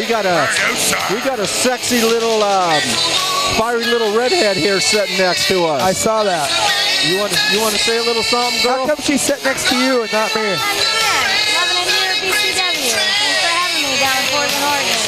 We got a sexy little, fiery little redhead here sitting next to us. I saw that. You want to say a little something, girl? How come she's sitting next to you and not me? Loving it here at BCW. Thanks for having me down in Portland, Oregon.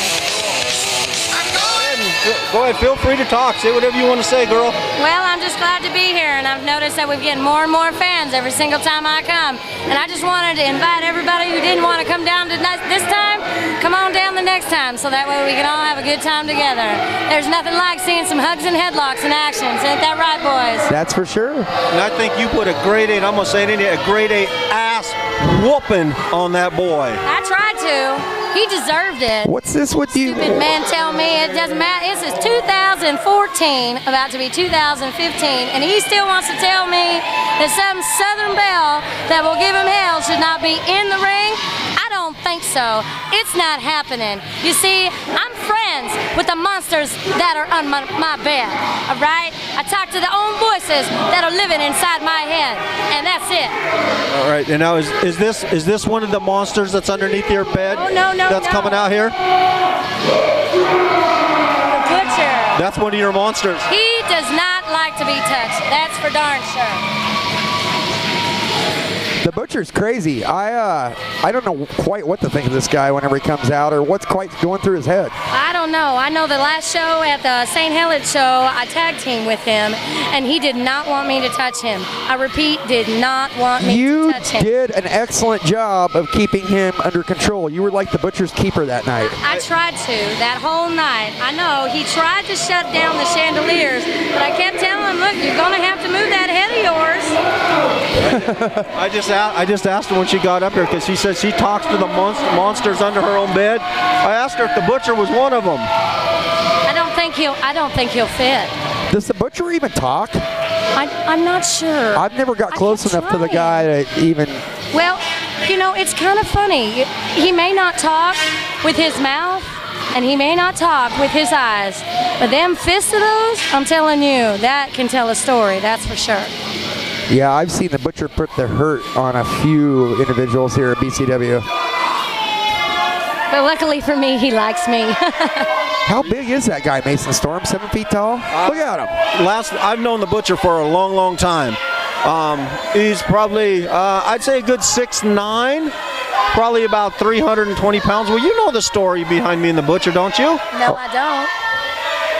Go ahead, feel free to talk. Say whatever you want to say, girl. Well, I'm just glad to be here, and I've noticed that we're getting more and more fans every single time I come. And I just wanted to invite everybody who didn't want to come down to this time, come on down the next time, so that way we can all have a good time together. There's nothing like seeing some hugs and headlocks in action. Ain't that right, boys? That's for sure. And I think you put a grade 8, I'm going to say it, a grade 8 ass whooping on that boy. I tried to. He deserved it. What's this with you? Stupid man tell me it doesn't matter. This is 2014, about to be 2015, and he still wants to tell me that some Southern belle that will give him hell should not be in the ring. I don't think so. It's not happening. You see, I'm friends with the monsters that are on my bed, all right? I talk to the own voices that are living inside my head, and that's it. All right, and now is this one of the monsters that's underneath your bed? Oh, no, that's coming out here? The butcher. That's one of your monsters. He does not like to be touched. That's for darn sure. The Butcher's crazy. I don't know quite what to think of this guy whenever he comes out, or what's quite going through his head. I don't know. I know the last show at the St. Helens show, I tag teamed with him, and he did not want me to touch him. I repeat, did not want me to touch him. You did an excellent job of keeping him under control. You were like the Butcher's keeper that night. I tried to, that whole night. I know, he tried to shut down the chandeliers, but I kept telling him, look, you're going to have to move that head of yours. I just asked her when she got up here, because she said she talks to the monsters under her own bed. I asked her if the Butcher was one of them. I don't think he'll fit. Does the Butcher even talk? I'm not sure. I've never got close enough to the guy to even... Well, you know, it's kind of funny. He may not talk with his mouth, and he may not talk with his eyes, but them fists of those, I'm telling you, that can tell a story, that's for sure. Yeah, I've seen the Butcher put the hurt on a few individuals here at BCW. But luckily for me, he likes me. How big is that guy, Mason Storm? 7 feet tall? Look at him. I've known the Butcher for a long, long time. He's probably, I'd say a good 6'9", probably about 320 pounds. Well, you know the story behind me and the Butcher, don't you? No, I don't.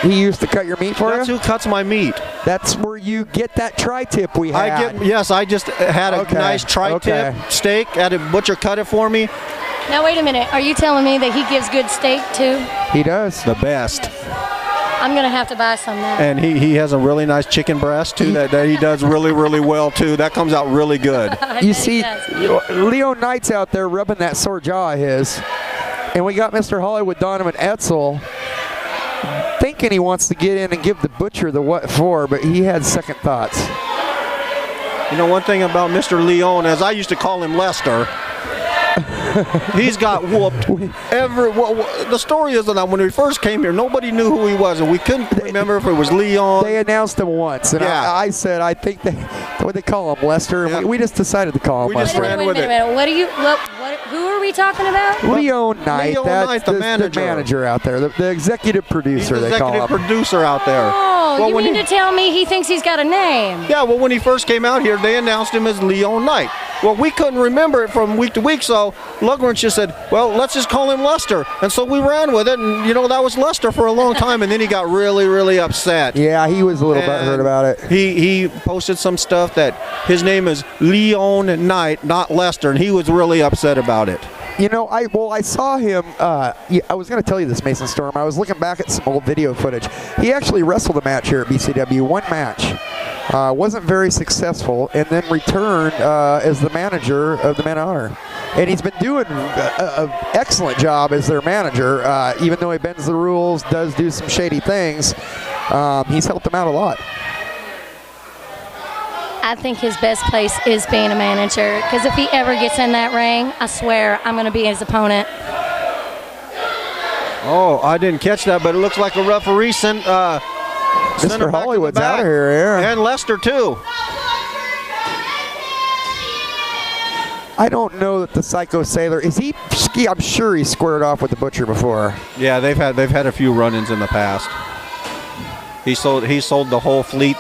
He used to cut your meat for you? That's who cuts my meat. That's where you get that tri-tip we had. Yes, I just had a nice tri-tip steak. Had a Butcher cut it for me. Now, wait a minute. Are you telling me that he gives good steak, too? He does. The best. I'm going to have to buy some now. And he has a really nice chicken breast, too, that he does really, really well, too. That comes out really good. You see, Leo Knight's out there rubbing that sore jaw of his. And we got Mr. Hollywood Donovan Etzel thinking he wants to get in and give the Butcher the what for, but he had second thoughts. You know, one thing about Mr. Leon, as I used to call him Lester, he's got whooped. The story is that when we first came here, nobody knew who he was, and we couldn't remember if it was Leon. They announced him once, and I said, I think what they call him, Lester, and we just decided to call him Lester. Wait a minute. Who are we talking about? Leon Knight. That's the manager out there, the executive producer, they call him. Executive producer out there. Oh, well, you mean to tell me he thinks he's got a name? Yeah, well, when he first came out here, they announced him as Leon Knight. Well, we couldn't remember it from week to week, so Lugwrench just said, well, let's just call him Lester. And so we ran with it, and, you know, that was Lester for a long time, and then he got really, really upset. Yeah, he was a little butthurt about it. He posted some stuff that his name is Leon Knight, not Lester, and he was really upset about it. You know, I saw him, I was going to tell you this, Mason Storm. I was looking back at some old video footage. He actually wrestled a match here at BCW, one match. Wasn't very successful, and then returned as the manager of the Men of Honor. And he's been doing an excellent job as their manager, even though he bends the rules, does do some shady things. He's helped them out a lot. I think his best place is being a manager, because if he ever gets in that ring, I swear I'm going to be his opponent. Oh, I didn't catch that, but it looks like a referee sent Mr. Hollywood's out of here, yeah. And Lester, too. I don't know that the Psycho Sailor is he. I'm sure he squared off with the Butcher before. Yeah, they've had a few run-ins in the past. He sold the whole fleet.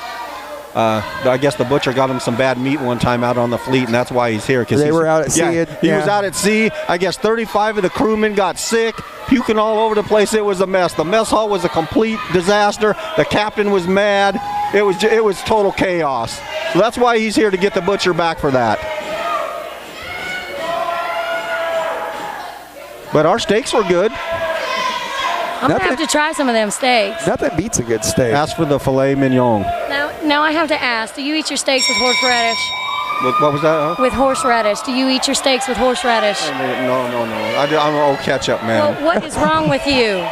I guess the Butcher got him some bad meat one time out on the fleet, and that's why he's here. They were out at sea. He was out at sea. I guess 35 of the crewmen got sick, puking all over the place. It was a mess. The mess hall was a complete disaster. The captain was mad. It was total chaos. So that's why he's here, to get the Butcher back for that. But our steaks were good. I'm going to have to try some of them steaks. Nothing beats a good steak. Ask for the filet mignon. Now I have to ask, do you eat your steaks with horseradish? What was that? Huh? With horseradish. Do you eat your steaks with horseradish? No. I'm an old ketchup man. Well, what is wrong with you?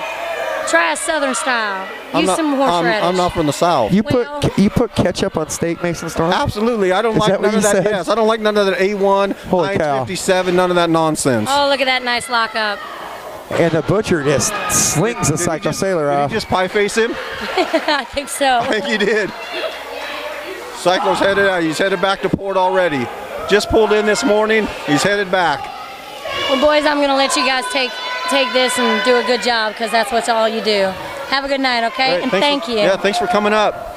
Try a Southern style. Use some horseradish. I'm not from the South. You put ketchup on steak, Mason Storm? Absolutely. I don't like none of that. Yes, I don't like none of that A1, Holy cow. 57, none of that nonsense. Oh, look at that nice lockup. And the Butcher just slings the Psycho Sailor off. Did you just pie face him? I think so. I think he did. Psycho's headed out. He's headed back to port already. Just pulled in this morning. He's headed back. Well, boys, I'm going to let you guys take this and do a good job, because that's what's all you do. Have a good night, okay? Right, and thank you. Yeah, thanks for coming up.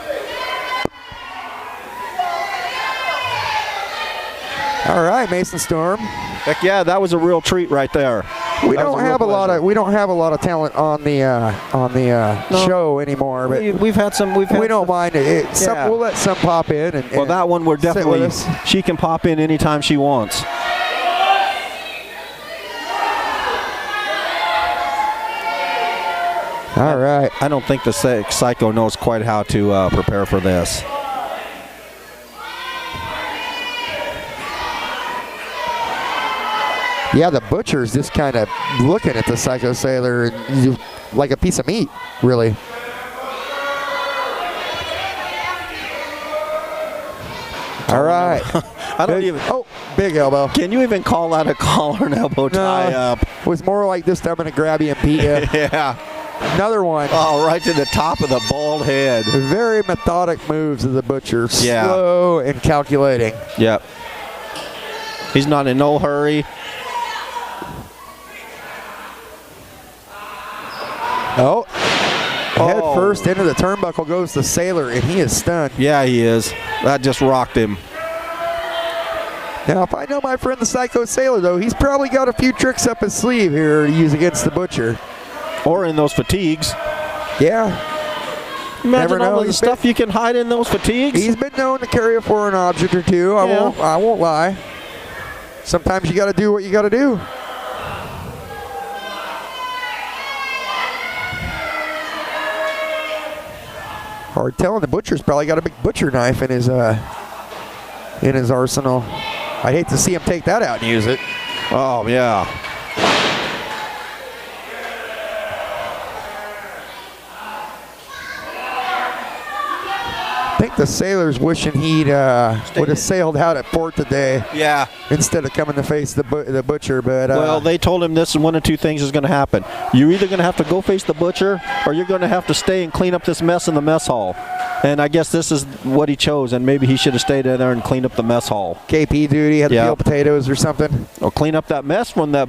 All right, Mason Storm. Heck yeah, that was a real treat right there. We don't have a lot of talent on the show anymore, but we've had some. We don't mind it. We'll let some pop in. Well, that one we're definitely. She can pop in anytime she wants. All right. I don't think the Psycho knows quite how to prepare for this. Yeah, the Butcher's just kind of looking at the Psycho Sailor like a piece of meat, really. All right. I don't even. Oh, big elbow. Can you even call that a collar and elbow tie up? It was more like this. I'm going to grab you and beat you. Yeah. Another one. Oh, right to the top of the bald head. Very methodic moves of the Butcher. Yeah. Slow and calculating. Yep. He's not in no hurry. Oh. Head first into the turnbuckle goes the Sailor, and he is stunned. Yeah, he is. That just rocked him. Now, if I know my friend the Psycho Sailor, though, he's probably got a few tricks up his sleeve here to use against the Butcher. Or in those fatigues. Yeah. Imagine all the stuff you can hide in those fatigues. He's been known to carry a foreign object or two. I won't lie. Sometimes you got to do what you got to do. Hard telling. The Butcher's probably got a big butcher knife in his arsenal. I'd hate to see him take that out and use it. Oh, yeah. I think the Sailor's wishing he'd would have sailed out at port today. Yeah. Instead of coming to face the Butcher, but well, they told him this is one of two things is going to happen. You're either going to have to go face the Butcher, or you're going to have to stay and clean up this mess in the mess hall. And I guess this is what he chose, and maybe he should have stayed in there and cleaned up the mess hall. KP duty, had to peel potatoes or something. Or clean up that mess from that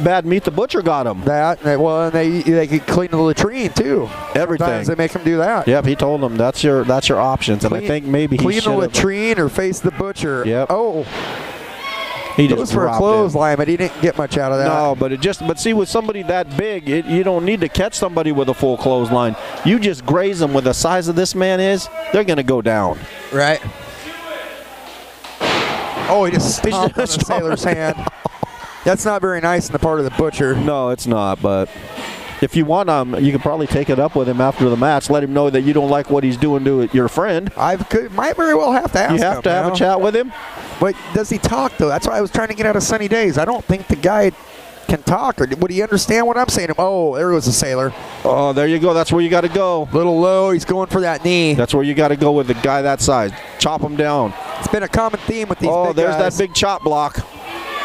bad meat the Butcher got him. And they could clean the latrine too. Everything. Sometimes they make him do that. Yep, he told them that's your options, and I think maybe he should clean the latrine or face the Butcher. Yep. Oh. He just was for a clothesline, but he didn't get much out of that. No, but see, with somebody that big, you don't need to catch somebody with a full clothesline. You just graze them with the size of this man is, they're going to go down. Right. Oh, he just stomped on the Sailor's hand. That's not very nice on the part of the Butcher. No, it's not, but if you want you can probably take it up with him after the match. Let him know that you don't like what he's doing to your friend. Might very well have to ask him. You have to have a chat with him? But does he talk, though? That's why I was trying to get out of Sunny Days. I don't think the guy can talk. Or would he understand what I'm saying? Oh, there was a Sailor. Oh, there you go. That's where you got to go. Little low. He's going for that knee. That's where you got to go with a guy that size. Chop him down. It's been a common theme with these big guys. Oh, there's that big chop block.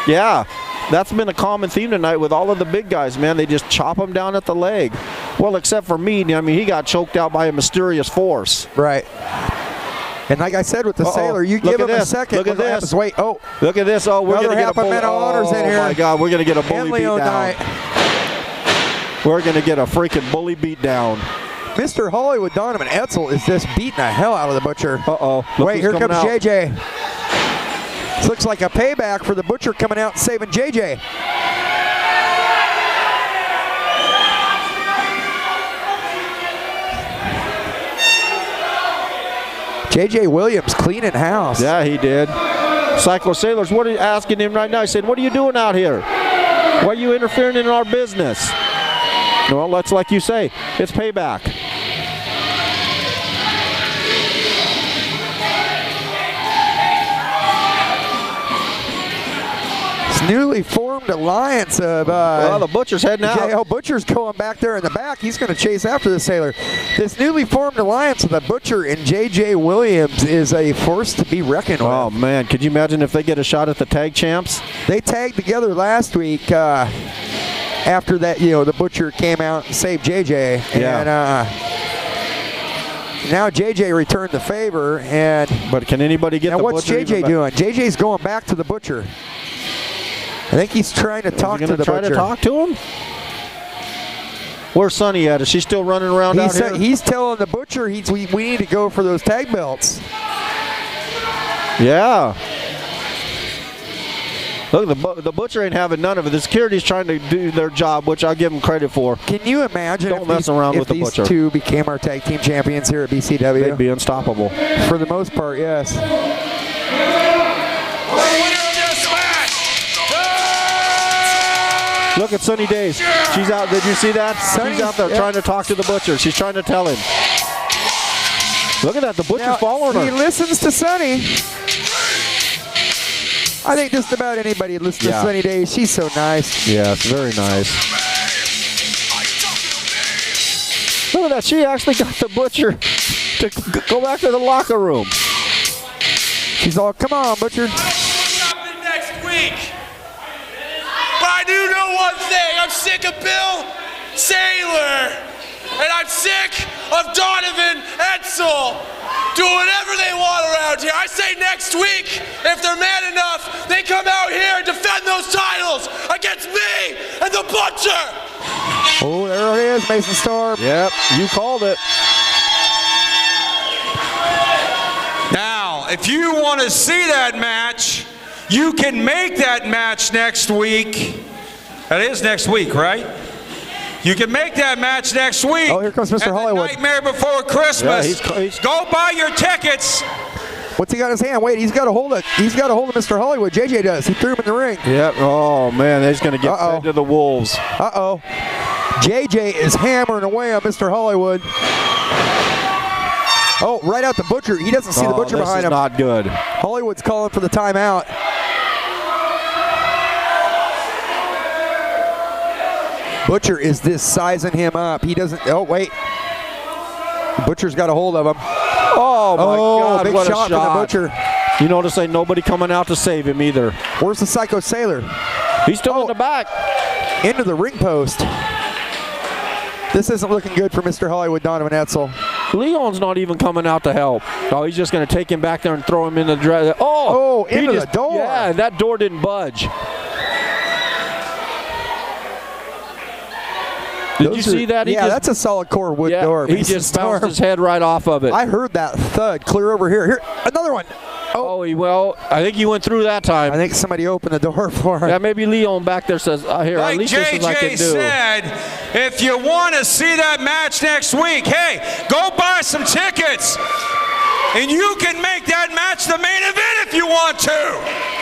Yeah. That's been a common theme tonight with all of the big guys, man. They just chop him down at the leg. Well, except for Mead. I mean, he got choked out by a mysterious force. Right. And like I said with the Sailor, you give him a second. Look at this. Happens. Wait, look at this. Oh, we're going to get a bully. honors in here. Oh, my God. We're going to get a bully beat down. We're going to get a freaking bully beat down. Mr. Hollywood Donovan Etzel is just beating the hell out of the Butcher. Wait, here comes JJ. This looks like a payback for the Butcher coming out and saving JJ. JJ Williams cleaning house. Yeah, he did. Cyclo Sailors, what are you asking him right now? He said, what are you doing out here? Why are you interfering in our business? Well, that's like you say, it's payback. This newly formed alliance of well, the Butcher's heading out. JL Butcher's going back there in the back. He's going to chase after the Sailor. This newly formed alliance of the Butcher and JJ Williams is a force to be reckoned with. Oh, man. Could you imagine if they get a shot at the tag champs? They tagged together last week after that, the Butcher came out and saved JJ. Yeah. And now JJ returned the favor. But can anybody get the Butcher? What's JJ doing? JJ's going back to the Butcher. I think he's trying to talk to the Butcher. To talk to him? Where's Sonny at? Is she still running around out here? He's telling the Butcher we need to go for those tag belts. Yeah. Look, the Butcher ain't having none of it. The security's trying to do their job, which I'll give them credit for. Can you imagine if these two became our tag team champions here at BCW? They'd be unstoppable. For the most part, yes. Look at Sunny Days. She's out. Did you see that? She's out there trying to talk to the Butcher. She's trying to tell him. Look at that. The Butcher's following her. He listens to Sunny. I think just about anybody listens to Sunny Days. She's so nice. Yes, very nice. Look at that. She actually got the Butcher to go back to the locker room. She's all, come on, Butcher. What's happening next week? But I do know one thing. I'm sick of Bill Sailor. And I'm sick of Donovan Etzel doing whatever they want around here. I say next week, if they're man enough, they come out here and defend those titles against me and the Butcher. Oh, there it is, Mason Storm. Yep, you called it. Now, if you want to see that match, you can make that match next week. That is next week, right? You can make that match next week. Oh, here comes Mr. Hollywood. Nightmare Before Christmas. Yeah, go buy your tickets. What's he got in his hand? Wait, he's got a hold of Mr. Hollywood. JJ does. He threw him in the ring. Yep. Oh man, he's gonna get fed to the wolves. Uh-oh. JJ is hammering away on Mr. Hollywood. Oh, right out the Butcher. He doesn't see the Butcher behind him. Not good. Hollywood's calling for the timeout. Butcher is this sizing him up. He doesn't. Oh, wait. Butcher's got a hold of him. Oh, my God. Big what shot a shot. from the Butcher. You notice ain't nobody coming out to save him either. Where's the Psycho Sailor? He's still in the back. Into the ring post. This isn't looking good for Mr. Hollywood Donovan Etzel. Leon's not even coming out to help. Oh, he's just going to take him back there and throw him in the into the door. Yeah, that door didn't budge. Did you see that? That's a solid core wood door. He just bounced his head right off of it. I heard that thud clear over here. Here, another one. I think he went through that time. I think somebody opened the door for him. Yeah, maybe Leon back there says, here, like at least this is what I can JJ do. said, if you want to see that match next week, hey, go buy some tickets. And you can make that match the main event if you want to.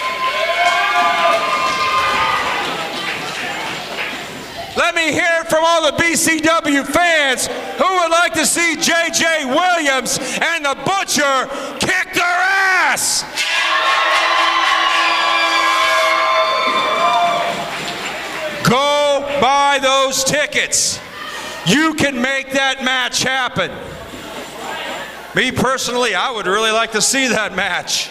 Let me hear it from all the BCW fans who would like to see JJ Williams and the Butcher kick their ass. Go buy those tickets. You can make that match happen. Me personally, I would really like to see that match.